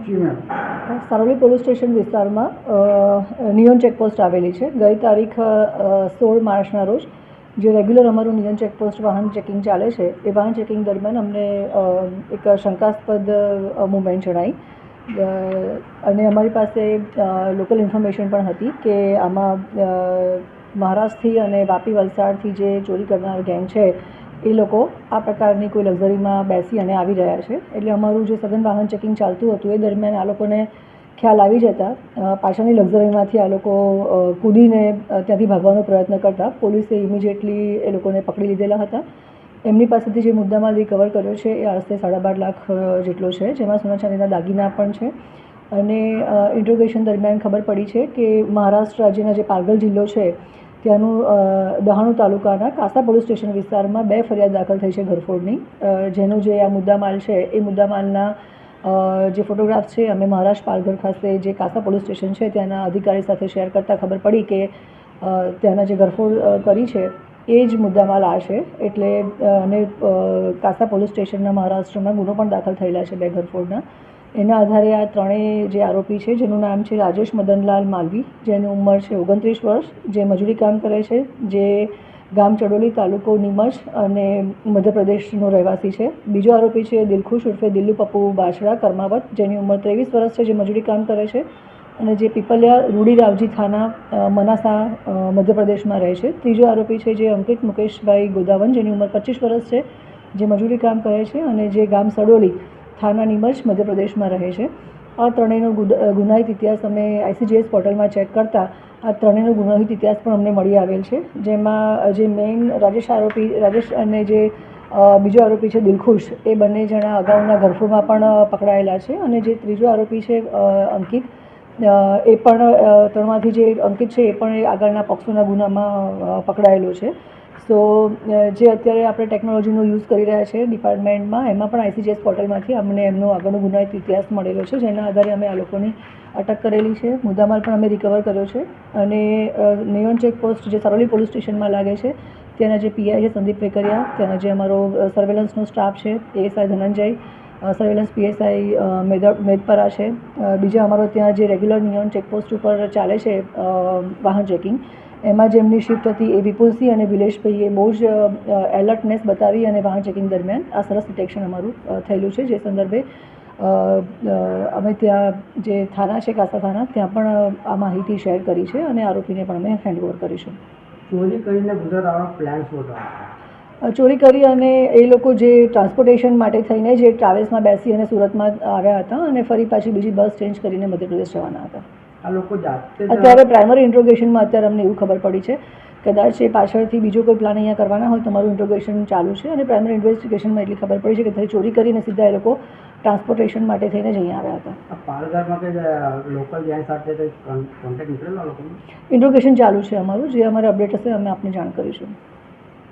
જી ma'am. Saroli police station વિસ્તારમાં neon checkpost આવેલી છે. ગઈ તારીખ 16 માર્ચના રોજ જે રેગ્યુલર અમારું નિયોન ચેકપોસ્ટ વાહન ચેકિંગ ચાલે છે એ વાહન ચેકિંગ દરમિયાન અમને એક શંકાસ્પદ મૂવમેન્ટ જણાઈ અને અમારી પાસે લોકલ ઇન્ફોર્મેશન પણ હતી કે આમાં મહારાષ્ટ્રથી અને વાપી વલસાડથી જે ચોરી કરનાર ગેંગ છે એ લોકો આ પ્રકારની કોઈ લક્ઝરીમાં બેસી અને આવી રહ્યા છે. એટલે અમારું જે સઘન વાહન ચેકિંગ ચાલતું હતું એ દરમિયાન આ લોકોને ખ્યાલ આવી જતા પાછળની લક્ઝરીમાંથી આ લોકો કૂદીને ત્યાંથી ભાગવાનો પ્રયત્ન કરતા પોલીસે ઇમિડિયેટલી એ લોકોને પકડી લીધેલા હતા. એમની પાસેથી જે મુદ્દામાલ રિકવર કર્યો છે એ આશરે 12.5 લાખ જેટલો છે, જેમાં સોના ચાંદીના દાગીના પણ છે. અને ઇન્ટ્રોગેશન દરમિયાન ખબર પડી છે કે મહારાષ્ટ્ર રાજ્યના જે પાલઘર જિલ્લો છે ત્યાંનું દહાણુ તાલુકાના કાસા પોલીસ સ્ટેશન વિસ્તારમાં 2 ફરિયાદ દાખલ થઈ છે ઘરફોડની. જેનો જે આ મુદ્દામાલ છે એ મુદ્દામાલના જે ફોટોગ્રાફ્સ છે અમે મહારાષ્ટ્ર પાલઘર ખાતે જે કાસા પોલીસ સ્ટેશન છે ત્યાંના અધિકારી સાથે શેર કરતાં ખબર પડી કે ત્યાંના જે ઘરફોડ કરી છે એ જ મુદ્દામાલ આ છે. એટલે અને કાસા પોલીસ સ્ટેશનના મહારાષ્ટ્રમાં ગુનો પણ દાખલ થયેલા છે 2 ઘરફોડના. એના આધારે આ ત્રણેય જે આરોપી છે જેનું નામ છે રાજેશ મદનલાલ માલવી, જેની ઉંમર છે 29 વર્ષ, જે મજૂરી કામ કરે છે, જે ગામ ચડોલી તાલુકો નીમચ અને મધ્યપ્રદેશનો રહેવાસી છે. બીજો આરોપી છે દિલખુશ ઉર્ફે દિલ્લુ પપ્પુ બાછડા કર્માવત, જેની ઉંમર 23 વર્ષ છે, જે મજૂરી કામ કરે છે અને જે પીપલિયા રૂડીરાવજી થાના મનાસા મધ્યપ્રદેશમાં રહે છે. ત્રીજો આરોપી છે જે અંકિત મુકેશભાઈ ગોદાવન, જેની ઉંમર 25 વર્ષ છે, જે મજૂરી કામ કરે છે અને જે ગામ સડોલી થાના નીમચ મધ્યપ્રદેશમાં રહે છે. આ ત્રણેયનો ગુનાહિત ઇતિહાસ અમે ICGS પોર્ટલમાં ચેક કરતાં આ ત્રણેયનો ગુનાહિત ઇતિહાસ પણ અમને મળી આવેલ છે. જેમાં જે મેઇન રાજેશ અને જે બીજો આરોપી છે દિલખુશ, એ બંને જણા અગાઉના ઘરફોડમાં પણ પકડાયેલા છે. અને જે ત્રીજો આરોપી છે અંકિત, એ પણ ત્રણમાંથી જે અંકિત છે એ પણ આગળના પોક્સોના ગુનામાં પકડાયેલો છે. સો જે અત્યારે આપણે ટેકનોલોજીનો યુઝ કરી રહ્યા છે ડિપાર્ટમેન્ટમાં, એમાં પણ ICGS પોર્ટલમાંથી અમને એમનો આગળનો ગુનાહિત ઇતિહાસ મળેલો છે, જેના આધારે અમે આ લોકોની અટક કરેલી છે. મુદ્દામાલ પણ અમે રિકવર કર્યો છે. અને નિયોન ચેકપોસ્ટ જે સારોલી પોલીસ સ્ટેશનમાં લાગે છે ત્યાંના જે PI છે સંદીપ વેકરિયા, ત્યાંના જે અમારો સર્વેલન્સનો સ્ટાફ છે ASI ધનંજય, સર્વેલન્સ PSI મેદપરા છે. બીજા અમારો ત્યાં જે રેગ્યુલર નિયોન ચેકપોસ્ટ ઉપર ચાલે છે વાહન ચેકિંગ, એમાં જે એમની શિફ્ટ હતી એ વિપુલસિંહ અને વિલેશભાઈએ બહુ જ એલર્ટનેસ બતાવી અને વાહન ચેકિંગ દરમિયાન આ સરસ ડિટેક્શન અમારું થયેલું છે. જે સંદર્ભે અમે ત્યાં જે થાના છે કાસા થાના, ત્યાં પણ આ માહિતી શેર કરી છે અને આરોપીને પણ અમે હેન્ડઓવર કરીશું. ચોરી કરીને ગુજરાત આવવાનો પ્લાન શું હતો? ચોરી કરી અને એ લોકો જે ટ્રાન્સપોર્ટેશન માટે થઈને જે ટ્રાવેલ્સમાં બેસી અને સુરતમાં આવ્યા હતા અને ફરી પાછી બીજી બસ ચેન્જ કરીને મધ્યપ્રદેશ જવાના હતા. આ લોકો જાતે અત્યારે પ્રાઇમરી ઇન્ટ્રોગેશનમાં અત્યારે અમને એવું ખબર પડી છે કદાચ એ પાછળથી બીજો કોઈ પ્લાન અહીંયા કરવાના હોય તો મારું ઇન્ટ્રોગેશન ચાલુ છે. અને પ્રાઇમરી ઇન્વેસ્ટિગેશનમાં એટલી ખબર પડી છે કે ત્યારે ચોરી કરીને સીધા એ લોકો ટ્રાન્સપોર્ટેશન માટે થઈને જ અહીંયા આવ્યા હતા. પાલઘરમાં કે લોકલ ગેંગ સાથે કોન્ટેક્ટ નીકળેલો લોકોનો? ઇન્ટ્રોગેશન ચાલુ છે અમારું. જે અમારે અપડેટ હશે અમે આપને જાણ કરીશું.